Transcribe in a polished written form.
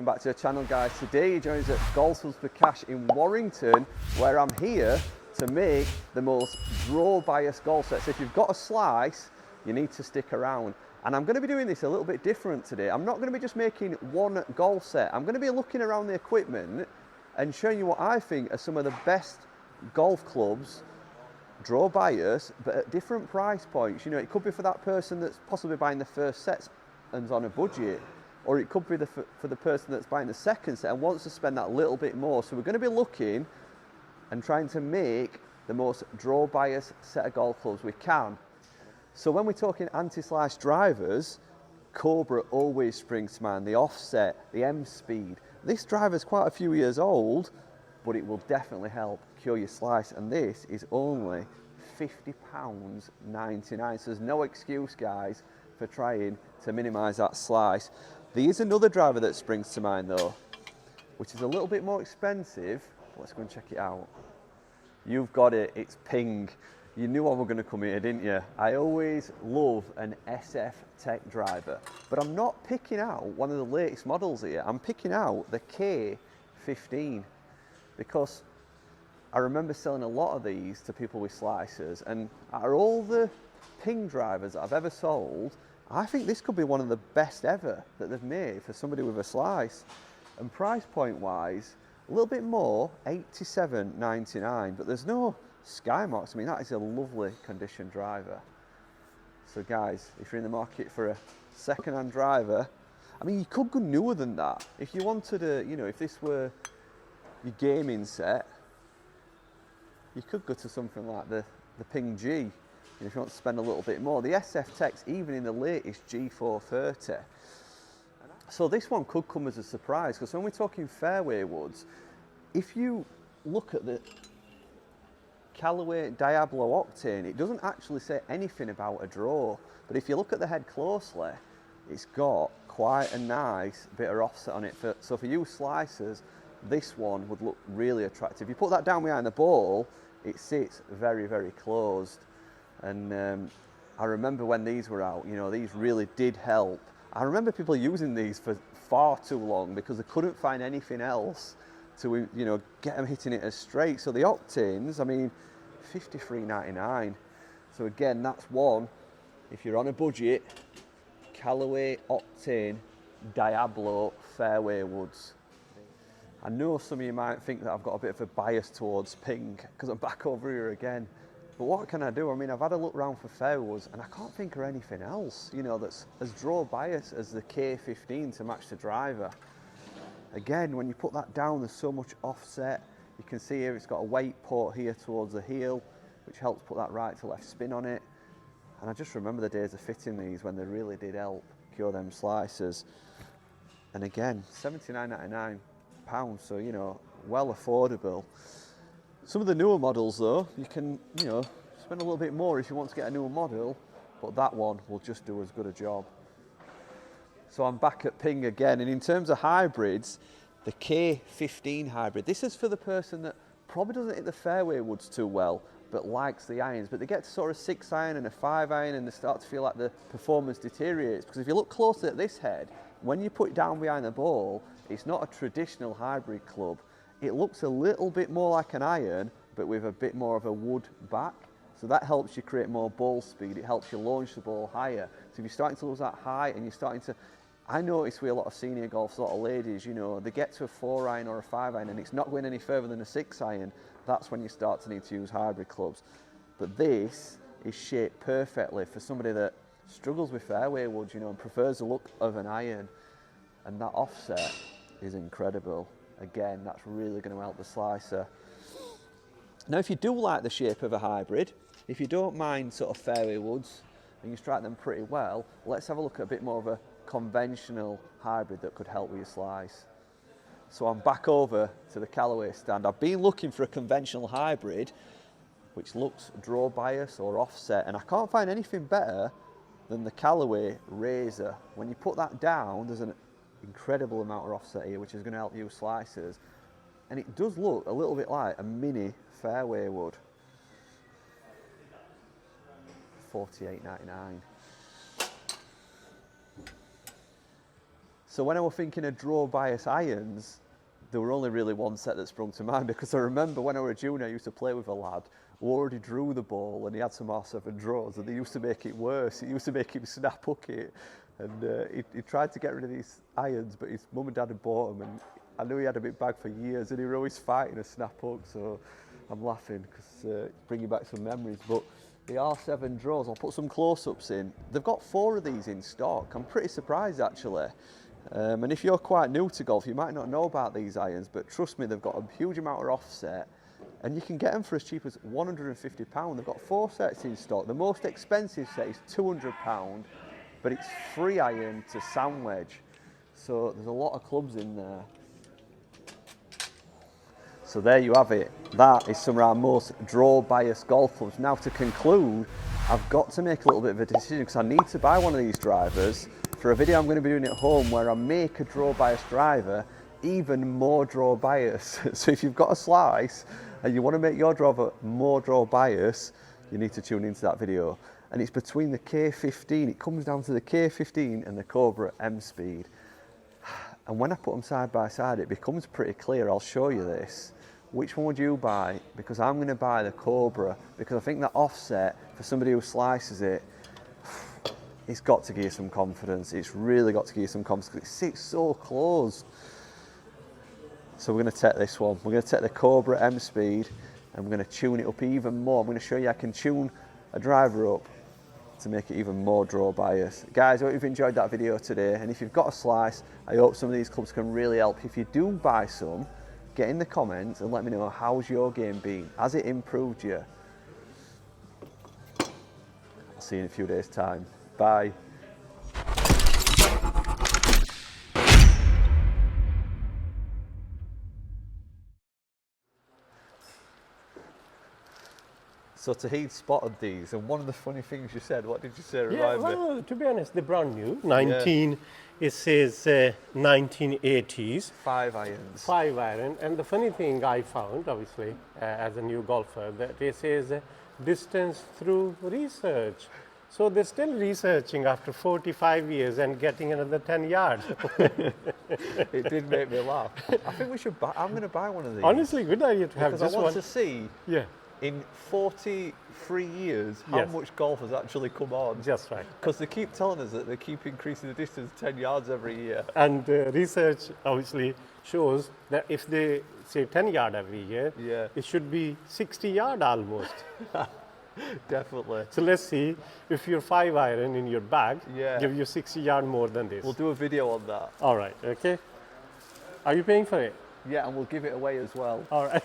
welcome back to the channel, guys. Today you join us at Golf Club for Cash in Warrington, where I'm here to make the most draw bias golf sets. If you've got a slice, you need to stick around. And I'm going to be doing this a little bit different today. I'm not going to be just making one golf set. I'm going to be looking around the equipment and showing you what I think are some of the best golf clubs, draw bias, but at different price points. You know, it could be for that person that's possibly buying the first sets and's on a budget, or it could be for the person that's buying the second set and wants to spend that little bit more. So we're going to be looking and trying to make the most draw bias set of golf clubs we can. So when we're talking anti-slice drivers, Cobra always springs to mind, the offset, the M-speed. This driver's quite a few years old, but it will definitely help cure your slice, and this is only £50.99, so there's no excuse, guys, for trying to minimise that slice. There is another driver that springs to mind though, which is a little bit more expensive. Let's go and check it out. You've got it, it's Ping. You knew I was going to come here, didn't you? I always love an SF Tech driver, but I'm not picking out one of the latest models here. I'm picking out the K15, because I remember selling a lot of these to people with slicers, and out of all the Ping drivers that I've ever sold, I think this could be one of the best ever that they've made for somebody with a slice. And price point wise, a little bit more, £87.99, but there's no sky marks. I mean, that is a lovely condition driver. So guys, if you're in the market for a second-hand driver, I mean, you could go newer than that. If you wanted a, you know, if this were your gaming set, you could go to something like the Ping G. If you want to spend a little bit more. The SF Tech's even in the latest G430. So this one could come as a surprise, because when we're talking fairway woods, if you look at the Callaway Diablo Octane, it doesn't actually say anything about a draw, but if you look at the head closely, it's got quite a nice bit of offset on it. So for you slicers, this one would look really attractive. If you put that down behind the ball, it sits very, very closed. And I remember when these were out, you know, these really did help. I remember people using these for far too long because they couldn't find anything else to, you know, get them hitting it as straight. So the Octanes, I mean, £53.99. So again, that's one, if you're on a budget, Callaway Octane Diablo fairway woods. I know some of you might think that I've got a bit of a bias towards Ping because I'm back over here again. But what can I do? I mean, I've had a look around for fairways and I can't think of anything else, you know, that's as draw bias as the K15 to match the driver. Again, when you put that down, there's so much offset. You can see here it's got a weight port here towards the heel, which helps put that right to left spin on it. And I just remember the days of fitting these when they really did help cure them slicers. And again, £79.99, so, you know, well affordable. Some of the newer models though, you can, you know, spend a little bit more if you want to get a newer model, but that one will just do as good a job. So I'm back at Ping again, and in terms of hybrids, the K15 hybrid, this is for the person that probably doesn't hit the fairway woods too well, but likes the irons, but they get to sort of 6 iron and a 5 iron and they start to feel like the performance deteriorates, because if you look closely at this head, when you put it down behind the ball, it's not a traditional hybrid club. It looks a little bit more like an iron, but with a bit more of a wood back. So that helps you create more ball speed. It helps you launch the ball higher. So if you're starting to lose that height and you're starting to, I notice with a lot of senior golfers, a lot of ladies, you know, they get to a 4 iron or a 5 iron and it's not going any further than a 6 iron. That's when you start to need to use hybrid clubs. But this is shaped perfectly for somebody that struggles with fairway woods, you know, and prefers the look of an iron. And that offset is incredible. Again, that's really going to help the slicer. Now, if you do like the shape of a hybrid, if you don't mind sort of fairway woods and you strike them pretty well, let's have a look at a bit more of a conventional hybrid that could help with your slice. So I'm back over to the Callaway stand. I've been looking for a conventional hybrid which looks draw bias or offset, and I can't find anything better than the Callaway Razor. When you put that down, there's an incredible amount of offset here, which is going to help you slicers, and it does look a little bit like a mini fairway wood. £48.99. So when I was thinking of draw bias irons, there were only really one set that sprung to mind, because I remember when I was a junior, I used to play with a lad who already drew the ball and he had some R7 draws, and they used to make it worse. It used to make him snap hook it. And he tried to get rid of these irons, but his mum and dad had bought them, and I knew he had a big bag for years, and he was always fighting a snap hook, so I'm laughing because it's bringing back some memories. But the R7 draws, I'll put some close-ups in. They've got 4 of these in stock. I'm pretty surprised, actually. And if you're quite new to golf, you might not know about these irons, but trust me, they've got a huge amount of offset, and you can get them for as cheap as £150. They've got 4 sets in stock. The most expensive set is £200, but it's 3 iron to sand wedge. So there's a lot of clubs in there. So there you have it. That is some of our most draw bias golf clubs. Now to conclude, I've got to make a little bit of a decision because I need to buy one of these drivers for a video I'm going to be doing at home where I make a draw bias driver even more draw bias. So if you've got a slice and you want to make your driver more draw bias, you need to tune into that video. And it's between the K15, it comes down to the K15 and the Cobra M Speed. And when I put them side by side, it becomes pretty clear. I'll show you this. Which one would you buy? Because I'm going to buy the Cobra, because I think that offset, for somebody who slices it, it's got to give you some confidence. It's really got to give you some confidence because it sits so close. So we're going to take this one. We're going to take the Cobra M Speed and we're going to tune it up even more. I'm going to show you I can tune a driver up to make it even more draw bias. Guys, I hope you've enjoyed that video today, and if you've got a slice, I hope some of these clubs can really help. If you do buy some, get in the comments and let me know how's your game been. Has it improved you? I'll see you in a few days' time. Bye. So Tahid spotted these, and one of the funny things you said, what did you say? Remind me. Well, to be honest, they're brand new. It says 1980s. 5 irons. 5 iron. And the funny thing I found, obviously, as a new golfer, that it says distance through research. So they're still researching after 45 years and getting another 10 yards. It did make me laugh. I think we should buy, I'm going to buy one of these. Honestly, good idea to have because this I want one. to see in 43 years how much golf has actually come on. Just right. Because they keep telling us that they keep increasing the distance 10 yards every year. And research obviously shows that if they say 10 yard every year, it should be 60 yard almost. Definitely. So let's see if your 5 iron in your bag give you 60 yard more than this. We'll do a video on that. All right, okay. Are you paying for it? Yeah, and we'll give it away as well. All right.